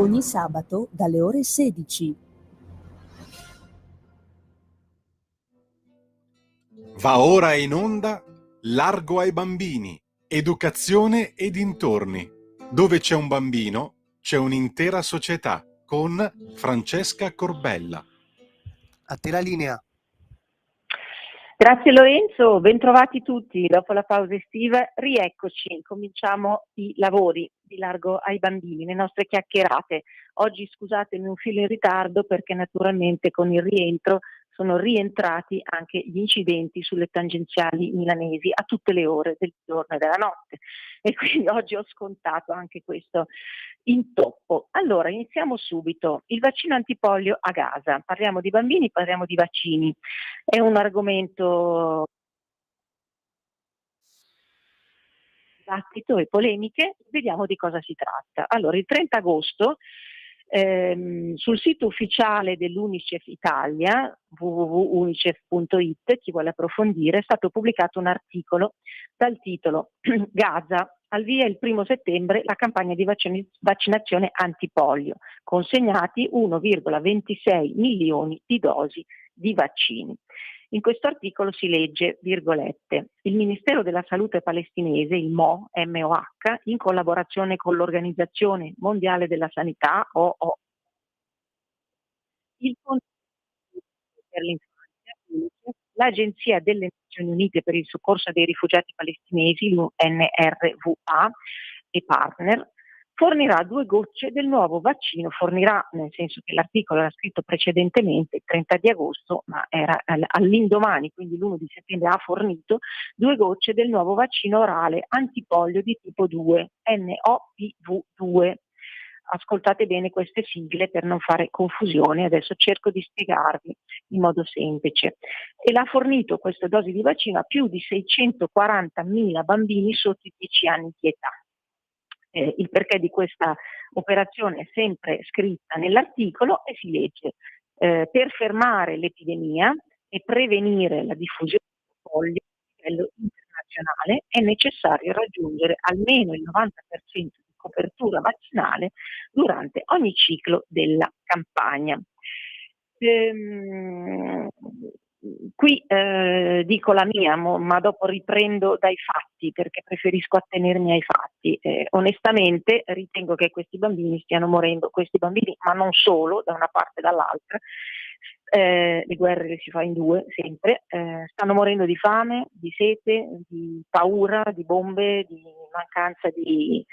ogni sabato dalle ore 16. Va ora in onda Largo ai bambini, educazione e dintorni. Dove c'è un bambino, c'è un'intera società, con Francesca Corbella. A te la linea. Grazie Lorenzo, bentrovati tutti. Dopo la pausa estiva, rieccoci. Cominciamo i lavori di Largo ai bambini, le nostre chiacchierate. Oggi scusatemi un filo in ritardo perché naturalmente con il rientro sono rientrati anche gli incidenti sulle tangenziali milanesi a tutte le ore del giorno e della notte, e quindi oggi ho scontato anche questo intoppo. Allora, iniziamo subito. Il vaccino antipolio a Gaza. Parliamo di bambini, parliamo di vaccini. È un argomento dibattito e polemiche, vediamo di cosa si tratta. Allora, il 30 agosto sul sito ufficiale dell'Unicef Italia, www.unicef.it, chi vuole approfondire, è stato pubblicato un articolo dal titolo Gaza, al via il 1 settembre la campagna di vaccinazione antipolio, consegnati 1,26 milioni di dosi di vaccini. In questo articolo si legge, virgolette, il Ministero della Salute palestinese, il MOH, in collaborazione con l'Organizzazione Mondiale della Sanità, OO, il Consiglio per l'Infanzia, l'Agenzia delle Nazioni Unite per il soccorso dei rifugiati palestinesi, l'UNRWA, e partner, fornirà 2 gocce del nuovo vaccino, fornirà nel senso che l'articolo era scritto precedentemente, il 30 di agosto, ma era all'indomani, quindi l'1 di settembre ha fornito 2 gocce del nuovo vaccino orale antipolio di tipo 2, NOPV2. Ascoltate bene queste sigle per non fare confusione, adesso cerco di spiegarvi in modo semplice. E l'ha fornito queste dosi di vaccino a più di 640.000 bambini sotto i 10 anni di età. Il perché di questa operazione è sempre scritta nell'articolo e si legge per fermare l'epidemia e prevenire la diffusione del polio a livello internazionale è necessario raggiungere almeno il 90% di copertura vaccinale durante ogni ciclo della campagna. Qui dico la mia, ma dopo riprendo dai fatti perché preferisco attenermi ai fatti. Onestamente ritengo che questi bambini stiano morendo, questi bambini, ma non solo, da una parte e dall'altra. Le guerre le si fa in due sempre, stanno morendo di fame, di sete, di paura, di bombe, di mancanza di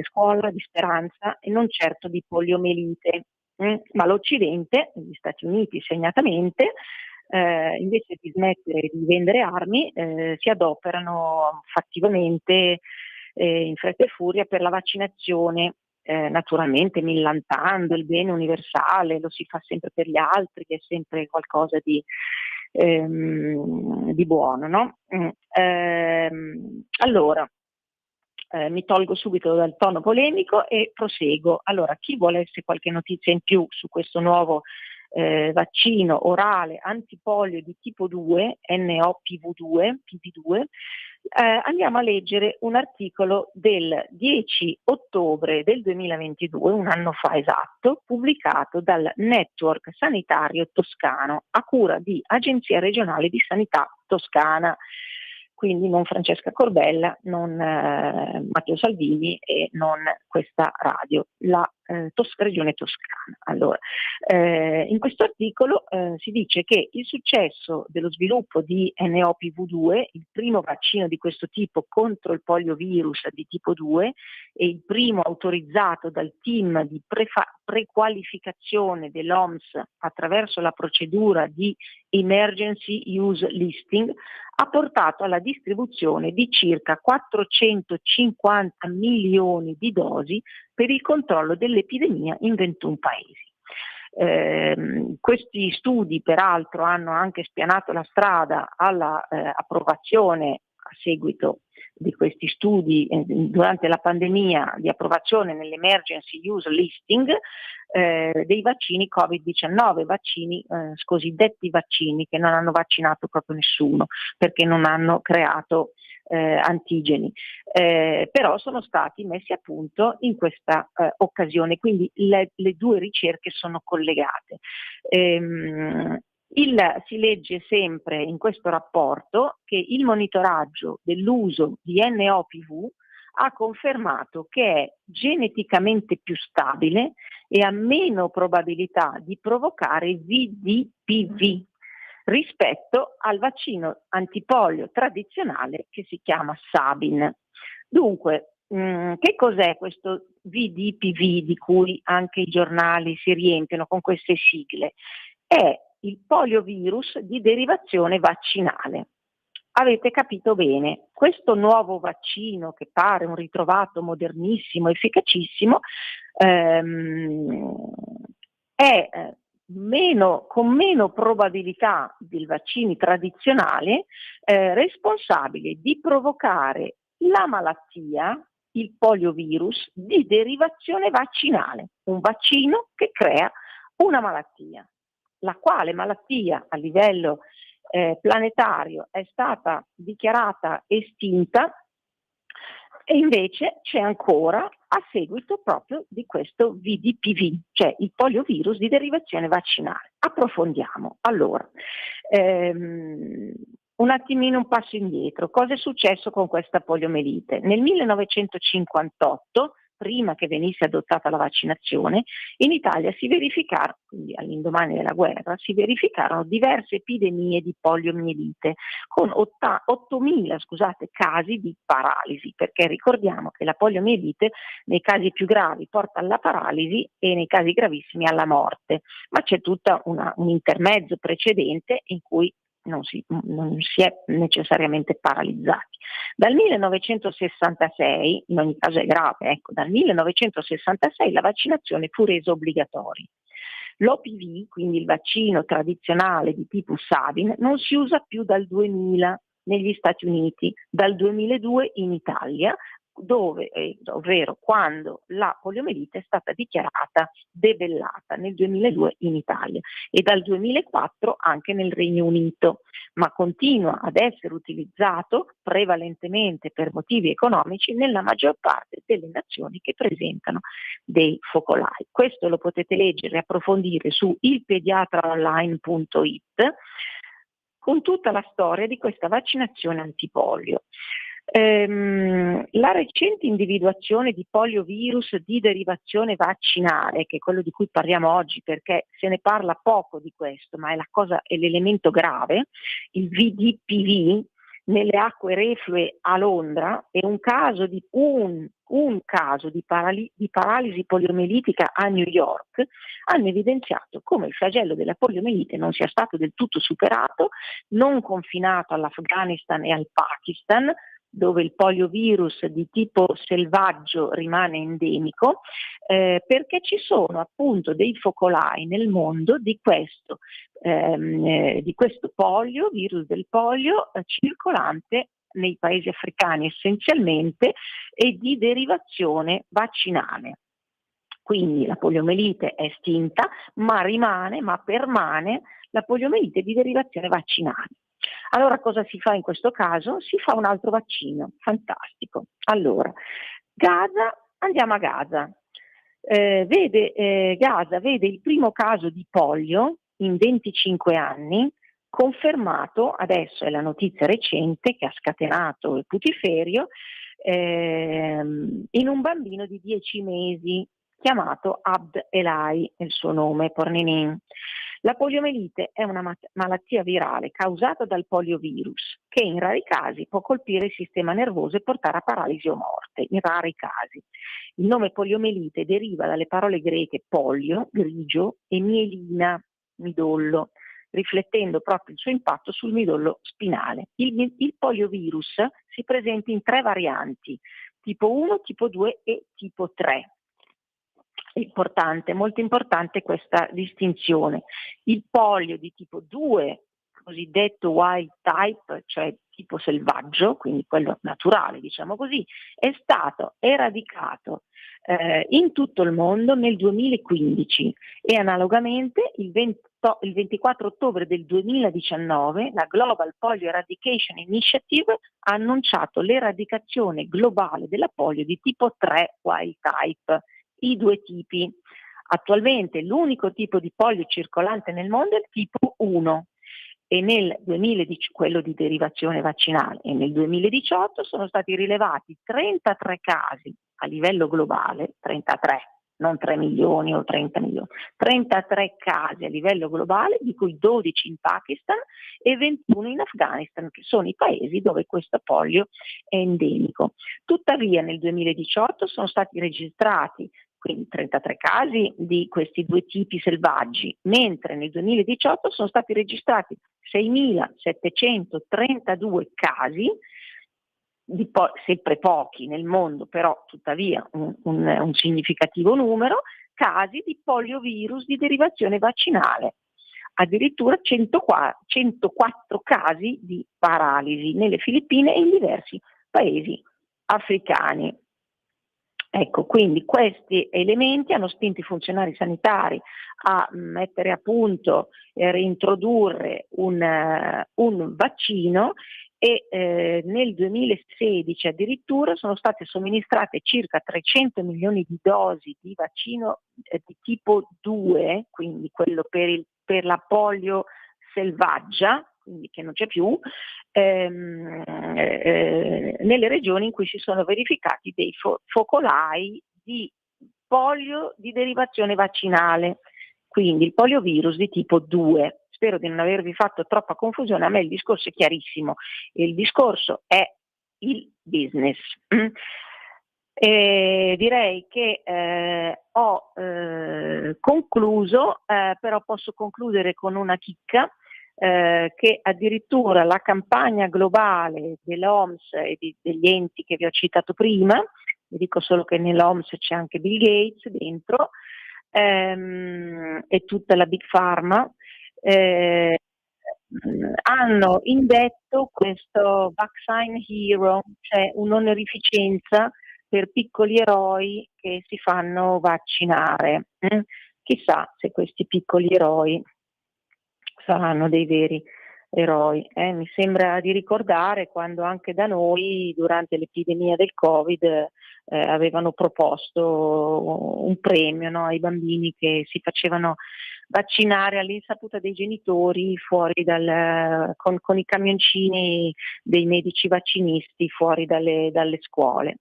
scuola, di speranza e non certo di poliomelite. Ma l'Occidente, gli Stati Uniti segnatamente, invece di smettere di vendere armi, si adoperano fattivamente in fretta e furia per la vaccinazione, naturalmente millantando il bene universale, lo si fa sempre per gli altri, che è sempre qualcosa di buono, no? Allora, mi tolgo subito dal tono polemico e proseguo. Allora, chi volesse qualche notizia in più su questo nuovo vaccino orale antipolio di tipo 2, NOPV2, PV2, andiamo a leggere un articolo del 10 ottobre del 2022, un anno fa esatto, pubblicato dal Network Sanitario Toscano a cura di Agenzia Regionale di Sanità Toscana. Quindi non Francesca Corbella, non Matteo Salvini e non questa radio, la Regione Toscana. Allora, in questo articolo si dice che il successo dello sviluppo di NOPV2, il primo vaccino di questo tipo contro il poliovirus di tipo 2 e il primo autorizzato dal team di prequalificazione dell'OMS attraverso la procedura di Emergency Use Listing, ha portato alla distribuzione di circa 450 milioni di dosi per il controllo dell'epidemia in 21 paesi. Questi studi peraltro hanno anche spianato la strada alla approvazione a seguito di questi studi durante la pandemia di approvazione nell'emergency use listing dei vaccini Covid-19, vaccini cosiddetti vaccini che non hanno vaccinato proprio nessuno perché non hanno creato antigeni, però sono stati messi a punto in questa occasione, quindi le due ricerche sono collegate. Si legge sempre in questo rapporto che il monitoraggio dell'uso di NOPV ha confermato che è geneticamente più stabile e ha meno probabilità di provocare VDPV rispetto al vaccino antipolio tradizionale che si chiama Sabin. Dunque, che cos'è questo VDPV di cui anche i giornali si riempiono con queste sigle? È il poliovirus di derivazione vaccinale. Avete capito bene, questo nuovo vaccino che pare un ritrovato modernissimo, efficacissimo, è con meno probabilità dei vaccini tradizionali responsabile di provocare la malattia, il poliovirus, di derivazione vaccinale, un vaccino che crea una malattia, la quale malattia a livello planetario è stata dichiarata estinta e invece c'è ancora a seguito proprio di questo VDPV, cioè il poliovirus di derivazione vaccinale. Approfondiamo. Allora, un attimino un passo indietro. Cosa è successo con questa poliomelite? Nel 1958, prima che venisse adottata la vaccinazione, in Italia si verificarono, quindi all'indomani della guerra, si verificarono diverse epidemie di poliomielite con 8.000 casi di paralisi, perché ricordiamo che la poliomielite nei casi più gravi porta alla paralisi e nei casi gravissimi alla morte, ma c'è tutta un intermezzo precedente in cui non si è necessariamente paralizzati. Dal 1966, in ogni caso è grave, ecco, dal 1966 la vaccinazione fu resa obbligatoria. L'OPV, quindi il vaccino tradizionale di tipo Sabin, non si usa più dal 2000 negli Stati Uniti, dal 2002 in Italia, ovvero quando la poliomelite è stata dichiarata debellata nel 2002 in Italia e dal 2004 anche nel Regno Unito, ma continua ad essere utilizzato prevalentemente per motivi economici nella maggior parte delle nazioni che presentano dei focolai. Questo lo potete leggere e approfondire su ilpediatraonline.it con tutta la storia di questa vaccinazione antipolio. La recente individuazione di poliovirus di derivazione vaccinale, che è quello di cui parliamo oggi perché se ne parla poco di questo, ma è l'elemento grave, il VDPV nelle acque reflue a Londra è un caso di paralisi poliomelitica a New York, hanno evidenziato come il flagello della poliomelite non sia stato del tutto superato, non confinato all'Afghanistan e al Pakistan, dove il poliovirus di tipo selvaggio rimane endemico, perché ci sono appunto dei focolai nel mondo di questo polio, virus del polio, circolante nei paesi africani essenzialmente e di derivazione vaccinale. Quindi la poliomelite è estinta, ma permane la poliomelite di derivazione vaccinale. Allora cosa si fa in questo caso? Si fa un altro vaccino, fantastico. Allora, andiamo a Gaza. Gaza vede il primo caso di polio in 25 anni, confermato, adesso è la notizia recente che ha scatenato il putiferio, in un bambino di 10 mesi chiamato Abd Elahi, il suo nome, Porninin. La poliomelite è una malattia virale causata dal poliovirus che in rari casi può colpire il sistema nervoso e portare a paralisi o morte, in rari casi. Il nome poliomelite deriva dalle parole greche polio, grigio, e mielina, midollo, riflettendo proprio il suo impatto sul midollo spinale. Il poliovirus si presenta in 3 varianti, tipo 1, tipo 2 e tipo 3. Molto importante questa distinzione. Il polio di tipo 2, cosiddetto wild type, cioè tipo selvaggio, quindi quello naturale, diciamo così, è stato eradicato in tutto il mondo nel 2015 e analogamente il il 24 ottobre del 2019 la Global Polio Eradication Initiative ha annunciato l'eradicazione globale della polio di tipo 3 wild type, i due tipi. Attualmente l'unico tipo di polio circolante nel mondo è il tipo 1 e nel 2010, quello di derivazione vaccinale, e nel 2018 sono stati rilevati 33 casi a livello globale, 33, non 3 milioni o 30 milioni, 33 casi a livello globale, di cui 12 in Pakistan e 21 in Afghanistan, che sono i paesi dove questo polio è endemico. Tuttavia nel 2018 sono stati registrati quindi 33 casi di questi due tipi selvaggi, mentre nel 2018 sono stati registrati 6.732 casi, sempre pochi nel mondo, però tuttavia un significativo numero, casi di poliovirus di derivazione vaccinale. Addirittura 104 casi di paralisi nelle Filippine e in diversi paesi africani. Ecco, quindi questi elementi hanno spinto i funzionari sanitari a mettere a punto e reintrodurre un vaccino e nel 2016 addirittura sono state somministrate circa 300 milioni di dosi di vaccino di tipo 2, quindi quello per la polio selvaggia, quindi che non c'è più, nelle regioni in cui si sono verificati dei focolai di polio di derivazione vaccinale, quindi il poliovirus di tipo 2. Spero di non avervi fatto troppa confusione, a me il discorso è chiarissimo, il discorso è il business. Direi che ho concluso, però posso concludere con una chicca, che addirittura la campagna globale dell'OMS e degli enti che vi ho citato prima, vi dico solo che nell'OMS c'è anche Bill Gates dentro, e tutta la Big Pharma, hanno indetto questo Vaccine Hero, cioè un'onorificenza per piccoli eroi che si fanno vaccinare. Chissà se questi piccoli eroi saranno dei veri eroi. Mi sembra di ricordare quando anche da noi durante l'epidemia del Covid avevano proposto un premio, no, ai bambini che si facevano vaccinare all'insaputa dei genitori fuori con i camioncini dei medici vaccinisti fuori dalle scuole.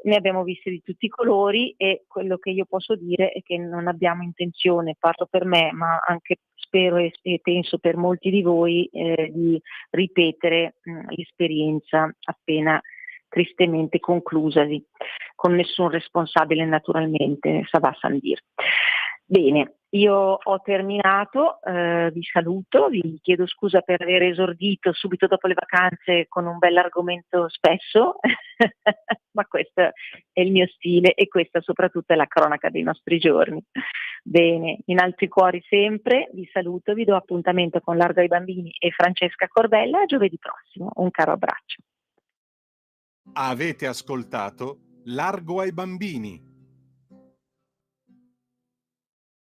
Ne abbiamo visti di tutti i colori e quello che io posso dire è che non abbiamo intenzione, parlo per me, ma anche spero e penso per molti di voi, di ripetere l'esperienza appena tristemente conclusasi, con nessun responsabile naturalmente, ça va sans dire. Bene, io ho terminato, vi saluto, vi chiedo scusa per aver esordito subito dopo le vacanze con un bell'argomento spesso, ma questo è il mio stile e questa soprattutto è la cronaca dei nostri giorni. Bene, in alti cuori sempre, vi saluto, vi do appuntamento con Largo ai Bambini e Francesca Corbella a giovedì prossimo. Un caro abbraccio. Avete ascoltato Largo ai Bambini,